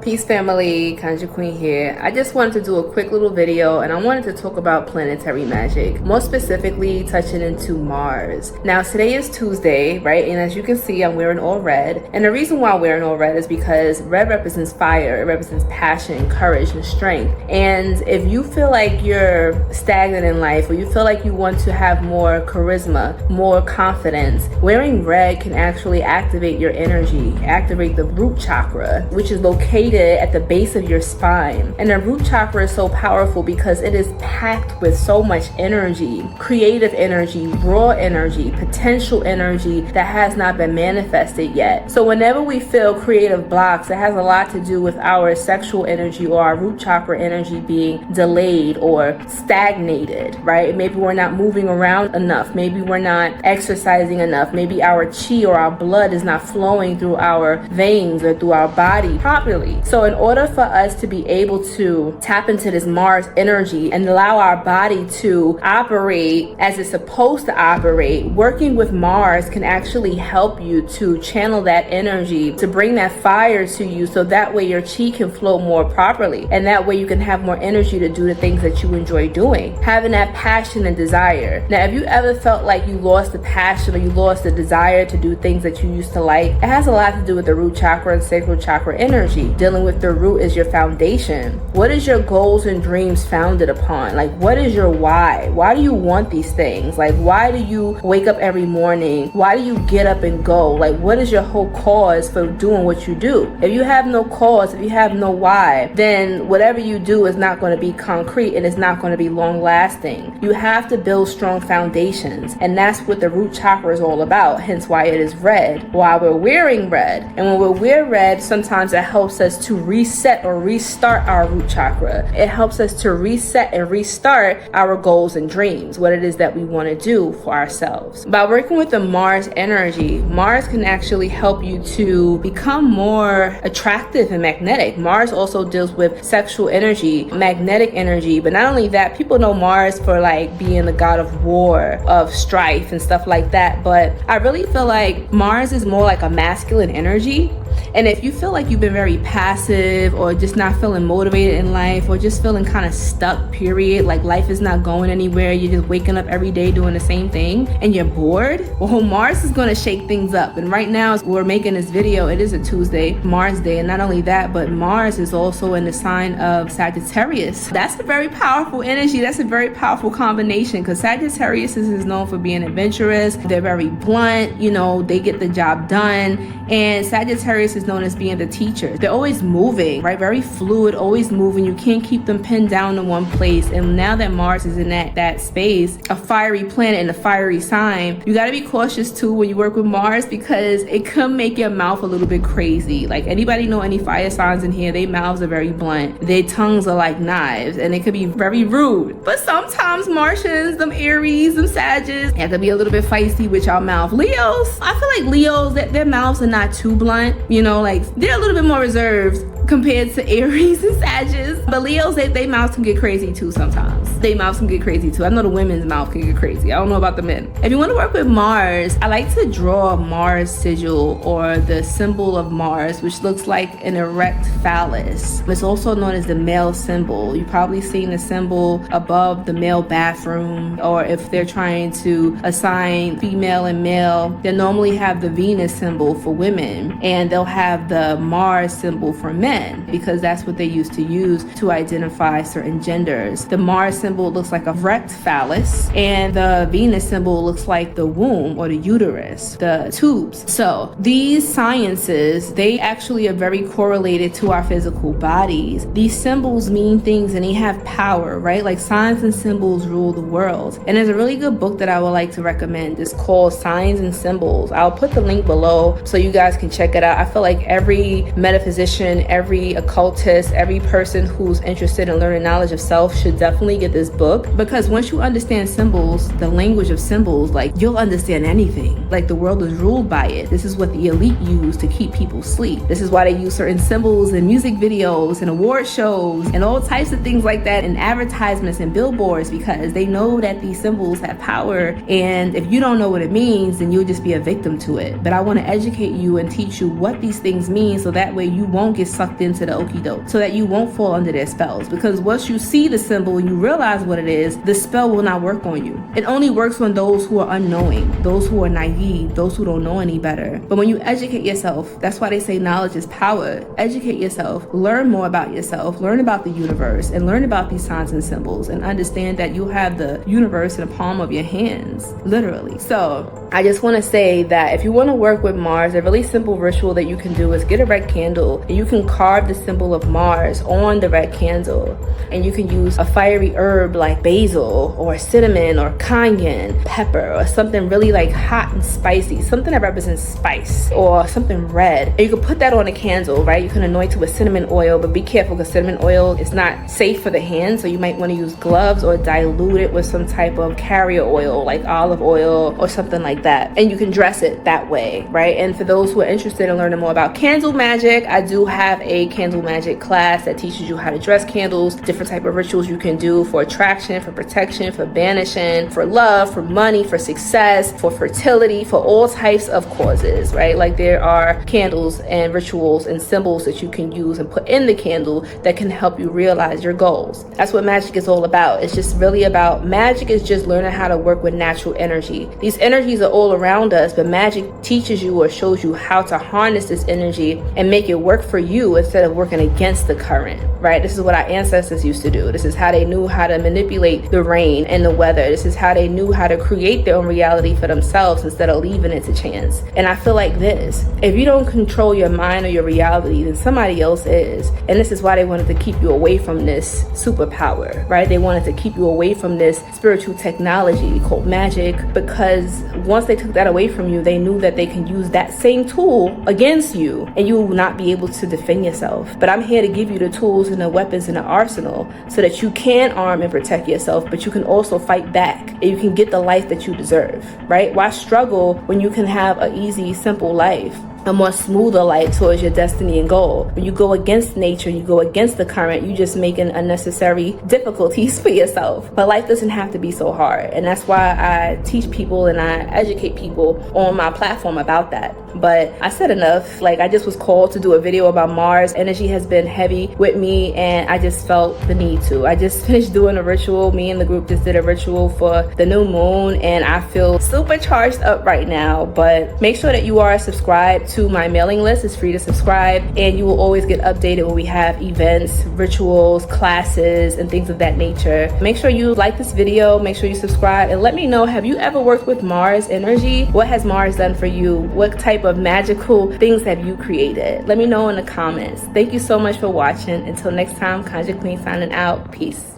Peace family, Conjure Queen here. I just wanted to do a quick little video and I wanted to talk about planetary magic, more specifically touching into Mars. Now today is Tuesday, right? And as you can see, I'm wearing all red. And the reason why I'm wearing all red is because red represents fire. It represents passion, courage, and strength. And if you feel like you're stagnant in life, or you feel like you want to have more charisma, more confidence, wearing red can actually activate your energy, activate the root chakra, which is located at the base of your spine. And the root chakra is so powerful because it is packed with so much energy, creative energy, raw energy, potential energy that has not been manifested yet. So whenever we feel creative blocks, it has a lot to do with our sexual energy or our root chakra energy being delayed or stagnated, right? Maybe we're not moving around enough. Maybe we're not exercising enough. Maybe our chi or our blood is not flowing through our veins or through our body properly. So in order for us to be able to tap into this Mars energy and allow our body to operate as it's supposed to operate, working with Mars can actually help you to channel that energy, to bring that fire to you, so that way your chi can flow more properly, and that way you can have more energy to do the things that you enjoy doing, having that passion and desire. Now if you ever felt like you lost the passion or you lost the desire to do things that you used to like, it has a lot to do with the root chakra and sacral chakra energy. Dealing with the root is your foundation. What is your goals and dreams founded upon? Like, what is your why? Why do you want these things? Like, why do you wake up every morning? Why do you get up and go? Like, what is your whole cause for doing what you do? If you have no cause, if you have no why, then whatever you do is not going to be concrete and it's not going to be long lasting. You have to build strong foundations, and that's what the root chakra is all about, hence why it is red, why we're wearing red. And when we wear red, sometimes it helps us to reset or restart our root chakra. It helps us to reset and restart our goals and dreams, what it is that we want to do for ourselves. By working with the Mars energy, Mars can actually help you to become more attractive and magnetic. Mars also deals with sexual energy, magnetic energy, but not only that, people know Mars for like being the god of war, of strife and stuff like that, but I really feel like Mars is more like a masculine energy. And if you feel like you've been very passive or just not feeling motivated in life, or just feeling kind of stuck, period, like life is not going anywhere, you're just waking up every day doing the same thing and you're bored, well, Mars is going to shake things up. And right now, as we're making this video, it is a Tuesday, Mars day. And not only that, but Mars is also in the sign of Sagittarius. That's a very powerful energy. That's a very powerful combination, because Sagittarius is known for being adventurous. They're very blunt, you know, they get the job done. And Sagittarius is known as being the teacher. They're always moving, right? Very fluid, always moving. You can't keep them pinned down in one place. And now that Mars is in that space, a fiery planet and a fiery sign, you got to be cautious too when you work with Mars, because it could make your mouth a little bit crazy. Like, anybody know any fire signs in here? Their mouths are very blunt. Their tongues are like knives, and it could be very rude. But sometimes Martians, them Aries, them Sagittarius, it could be a little bit feisty with your mouth. Leos, I feel like Leos, that their mouths are not too blunt, you know, like they're a little bit more reserved compared to Aries and Sagittarius. But Leos, they mouths can get crazy too sometimes. They mouths can get crazy too. I know the women's mouth can get crazy. I don't know about the men. If you want to work with Mars, I like to draw a Mars sigil, or the symbol of Mars, which looks like an erect phallus. It's also known as the male symbol. You've probably seen the symbol above the male bathroom, or if they're trying to assign female and male, they normally have the Venus symbol for women, and they'll have the Mars symbol for men, because that's what they used to use to identify certain genders. The Mars symbol looks like a erect phallus, and the Venus symbol looks like the womb or the uterus, the tubes. So these sciences, they actually are very correlated to our physical bodies. These symbols mean things and they have power, right? Like signs and symbols rule the world. And there's a really good book that I would like to recommend. It's called Signs and Symbols. I'll put the link below so you guys can check it out. I feel like every metaphysician, every occultist, every person who's interested in learning knowledge of self should definitely get this book, because once you understand symbols, the language of symbols, like you'll understand anything. Like the world is ruled by it. This is what the elite use to keep people asleep. This is why they use certain symbols in music videos and award shows and all types of things like that, in advertisements and billboards, because they know that these symbols have power, and if you don't know what it means, then you'll just be a victim to it. But I want to educate you and teach you what these things mean, so that way you won't get sucked locked into the 𝗀𝗍𝗿 so that you won't fall under their spells. Because once you see the symbol and you realize what it is, the spell will not work on you. It only works on those who are unknowing, those who are naive, those who don't know any better. But when you educate yourself, that's why they say knowledge is power. Educate yourself, learn more about yourself, learn about the universe, and learn about these signs and symbols, and understand that you have the universe in the palm of your hands, literally. So I just want to say that if you want to work with Mars, a really simple ritual that you can do is get a red candle, and you can carve the symbol of Mars on the red candle, and you can use a fiery herb like basil or cinnamon or cayenne pepper or something really like hot and spicy, something that represents spice, or something red, and you can put that on a candle, right? You can anoint it with cinnamon oil, but be careful because cinnamon oil is not safe for the hands, so you might want to use gloves or dilute it with some type of carrier oil like olive oil or something like that, and you can dress it that way, right? And for those who are interested in learning more about candle magic, I do have a candle magic class that teaches you how to dress candles, different type of rituals you can do for attraction, for protection, for banishing, for love, for money, for success, for fertility, for all types of causes, right? Like there are candles and rituals and symbols that you can use and put in the candle that can help you realize your goals. That's what magic is all about. It's just really about, magic is just learning how to work with natural energy. These energies are all around us, but magic teaches you or shows you how to harness this energy and make it work for you instead of working against the current, right? This is what our ancestors used to do. This is how they knew how to manipulate the rain and the weather. This is how they knew how to create their own reality for themselves instead of leaving it to chance. And I feel like this, if you don't control your mind or your reality, then somebody else is. And this is why they wanted to keep you away from this superpower, right? They wanted to keep you away from this spiritual technology called magic, because once they took that away from you, they knew that they can use that same tool against you and you will not be able to defend yourself. But I'm here to give you the tools and the weapons and the arsenal so that you can arm and protect yourself, but you can also fight back and you can get the life that you deserve, right? Why struggle when you can have an easy, simple life? A more smoother life towards your destiny and goal. When you go against nature, you go against the current, you just making unnecessary difficulties for yourself. But life doesn't have to be so hard. And that's why I teach people and I educate people on my platform about that. But I said enough. Like, I just was called to do a video about Mars. Energy has been heavy with me and I just felt the need to. I just finished doing a ritual. Me and the group just did a ritual for the new moon and I feel super charged up right now. But make sure that you are subscribed to my mailing list. It's free to subscribe and you will always get updated when we have events, rituals, classes, and things of that nature. Make sure you like this video, make sure you subscribe, and let me know, have you ever worked with Mars energy? What has Mars done for you? What type of magical things have you created? Let me know in the comments. Thank you so much for watching. Until next time, Conjure Queen signing out. Peace.